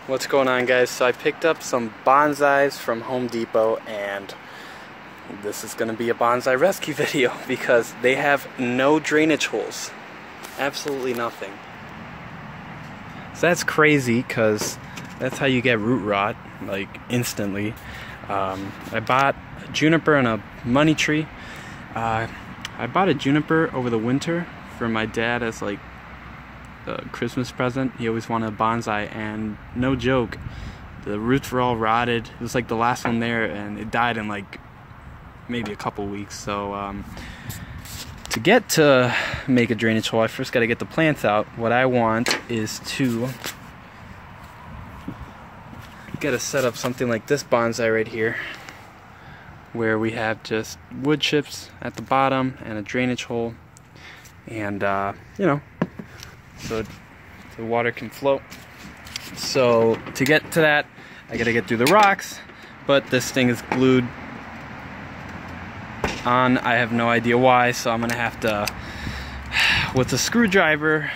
What's going on, guys? So I picked up some bonsais from Home Depot, and this is going to be a bonsai rescue video because they have no drainage holes. Absolutely nothing. So that's crazy because that's how you get root rot, like instantly. I bought a juniper and a money tree. I bought a juniper over the winter for my dad as like a Christmas present. He always wanted a bonsai, and no joke, the roots were all rotted. It was like the last one there, and it died in like maybe a couple weeks. So to get to make a drainage hole, I first got to get the plants out. What I want is to get to set up something like this bonsai right here, where we have just wood chips at the bottom and a drainage hole, and you know, so the water can flow. So to get to that, I gotta get through the rocks, but this thing is glued on. I have no idea why, so I'm gonna have to, with a screwdriver,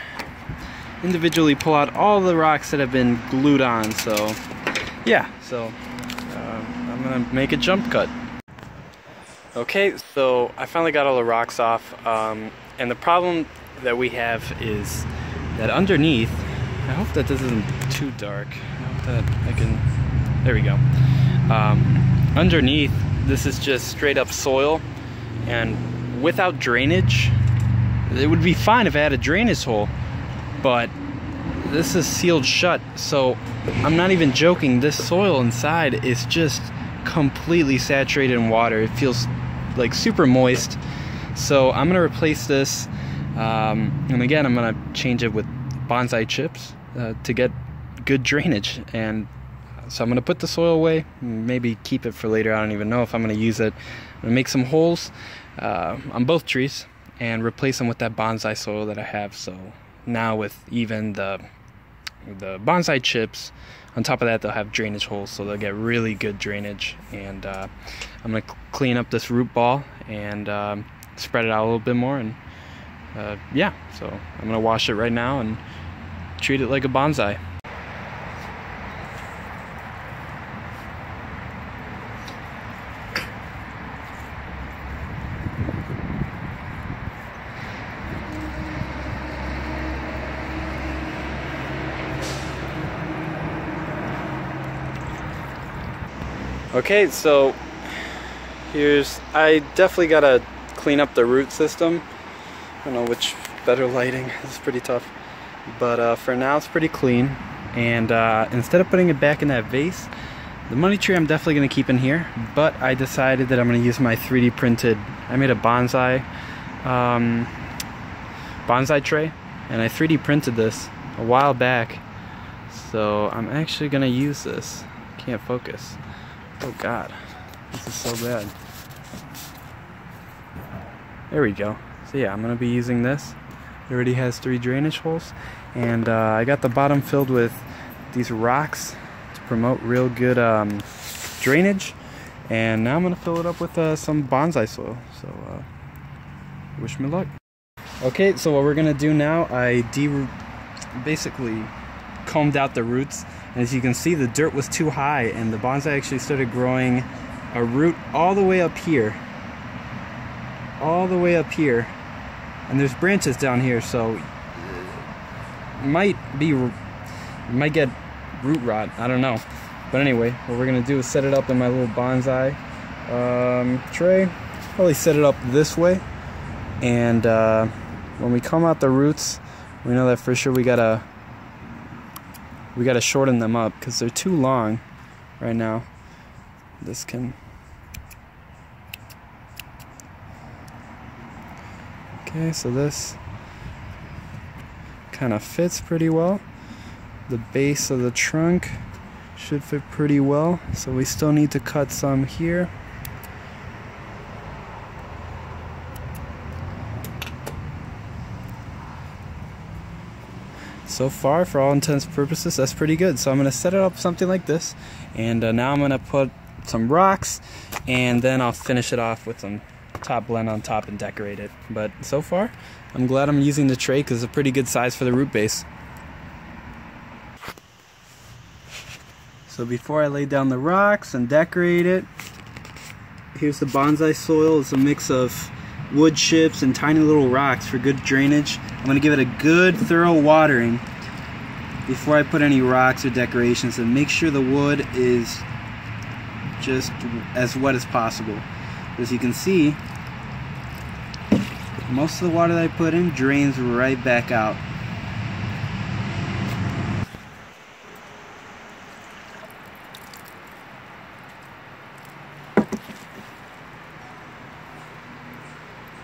individually pull out all the rocks that have been glued on. So yeah, so I'm gonna make a jump cut. Okay, so I finally got all the rocks off, and the problem that we have is that underneath, I hope that this isn't too dark. I hope that I can, there we go. Underneath, this is just straight up soil, and without drainage, it would be fine if I had a drainage hole, but this is sealed shut, so I'm not even joking. This soil inside is just completely saturated in water. It feels like super moist. So I'm gonna replace this, and again, I'm gonna change it with bonsai chips to get good drainage. And so I'm gonna put the soil away, maybe keep it for later. I don't even know if I'm gonna use it. I'm gonna make some holes on both trees and replace them with that bonsai soil that I have. So now with even the bonsai chips, on top of that, they'll have drainage holes, so they'll get really good drainage. And I'm gonna clean up this root ball and spread it out a little bit more. And yeah, so I'm gonna wash it right now and treat it like a bonsai. Okay, so I definitely gotta clean up the root system. I don't know which better lighting, it's pretty tough. But for now it's pretty clean. And instead of putting it back in that vase, the money tree I'm definitely gonna keep in here, but I decided that I'm gonna use my 3D printed, I made a bonsai tray, and I 3D printed this a while back. So I'm actually gonna use this. Can't focus. Oh God, this is so bad. There we go. So yeah, I'm gonna be using this. It already has 3 drainage holes, and I got the bottom filled with these rocks to promote real good drainage. And now I'm gonna fill it up with some bonsai soil. So wish me luck. Okay, so what we're gonna do now, I basically combed out the roots. And as you can see, the dirt was too high, and the bonsai actually started growing a root all the way up here. All the way up here. And there's branches down here, so it might get root rot, I don't know. But anyway, what we're gonna do is set it up in my little bonsai tray. Probably set it up this way. And when we come out the roots, we know that for sure we gotta shorten them up because they're too long right now. This can... Okay, so this kind of fits pretty well. The base of the trunk should fit pretty well, so we still need to cut some here. So far, for all intents and purposes, that's pretty good. So I'm gonna set it up something like this, and now I'm gonna put some rocks, and then I'll finish it off with some top blend on top and decorate it. But so far, I'm glad I'm using the tray because it's a pretty good size for the root base. So before I lay down the rocks and decorate it, here's the bonsai soil. It's a mix of wood chips and tiny little rocks for good drainage. I'm going to give it a good thorough watering before I put any rocks or decorations, and make sure the wood is just as wet as possible. As you can see, most of the water that I put in drains right back out.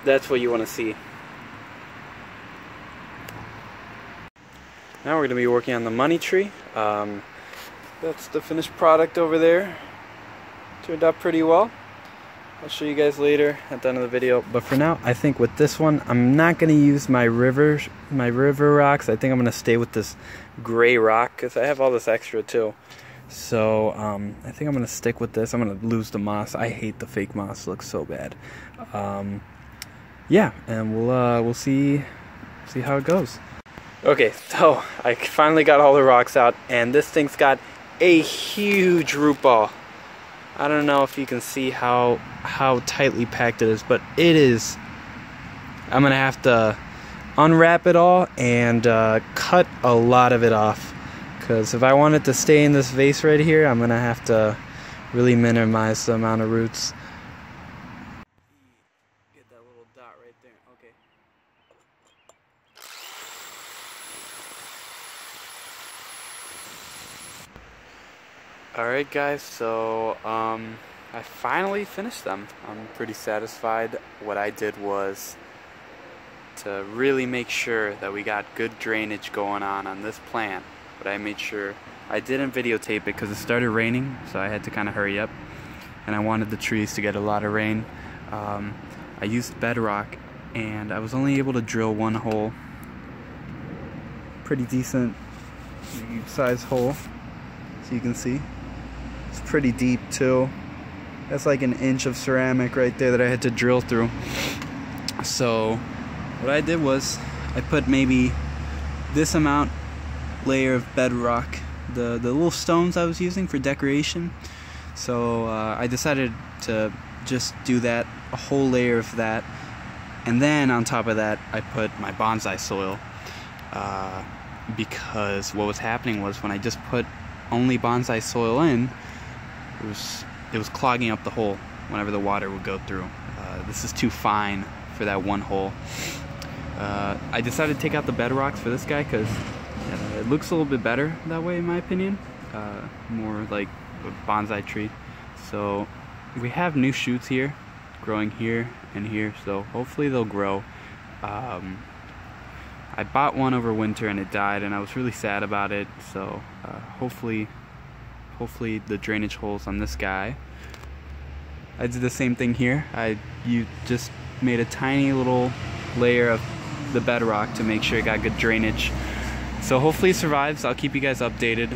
That's what you want to see. Now we're going to be working on the money tree. That's the finished product over there. Turned out pretty well. I'll show you guys later at the end of the video. But for now, I think with this one, I'm not going to use my river rocks. I think I'm going to stay with this gray rock because I have all this extra too. So I think I'm going to stick with this. I'm going to lose the moss. I hate the fake moss. It looks so bad. Yeah, and we'll see how it goes. Okay, so I finally got all the rocks out, and this thing's got a huge root ball. I don't know if you can see how tightly packed it is, but it is. I'm gonna have to unwrap it all and cut a lot of it off, because if I want it to stay in this vase right here, I'm gonna have to really minimize the amount of roots. Get that little dot right there. Okay. Alright guys, so I finally finished them. I'm pretty satisfied. What I did was to really make sure that we got good drainage going on this plant. But I made sure I didn't videotape it because it started raining, so I had to kind of hurry up. And I wanted the trees to get a lot of rain. I used bedrock, and I was only able to drill one hole. Pretty decent size hole, so you can see. It's pretty deep too. That's like an inch of ceramic right there that I had to drill through. So what I did was I put maybe this amount layer of bedrock, the little stones I was using for decoration. So I decided to just do that, a whole layer of that, and then on top of that I put my bonsai soil, because what was happening was when I just put only bonsai soil in, it was clogging up the hole whenever the water would go through. This is too fine for that one hole. I decided to take out the bedrocks for this guy because it looks a little bit better that way in my opinion. More like a bonsai tree. So we have new shoots here growing here and here, so hopefully they'll grow. I bought one over winter and it died, and I was really sad about it. So hopefully the drainage holes on this guy. I did the same thing here. You just made a tiny little layer of the bedrock to make sure it got good drainage. So hopefully it survives. I'll keep you guys updated.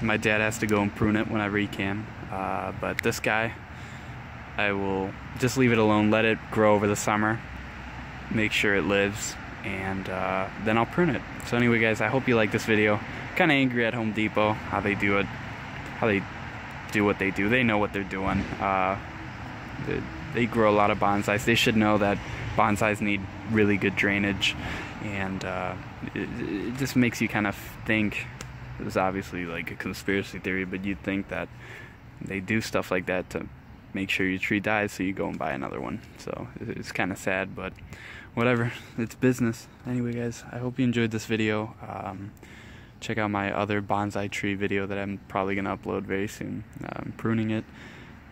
My dad has to go and prune it whenever he can. But this guy, I will just leave it alone, let it grow over the summer, make sure it lives, and then I'll prune it. So anyway guys, I hope you like this video. Kind of angry at Home Depot, how they do it, how they do what they do. They know what they're doing. They grow a lot of bonsais. They should know that bonsais need really good drainage, and it just makes you kind of think. It was obviously like a conspiracy theory, but you'd think that they do stuff like that to make sure your tree dies, so you go and buy another one. So it's kind of sad, but whatever, it's business. Anyway guys, I hope you enjoyed this video. Check out my other bonsai tree video that I'm probably gonna upload very soon. I'm pruning it,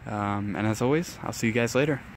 and as always, I'll see you guys later.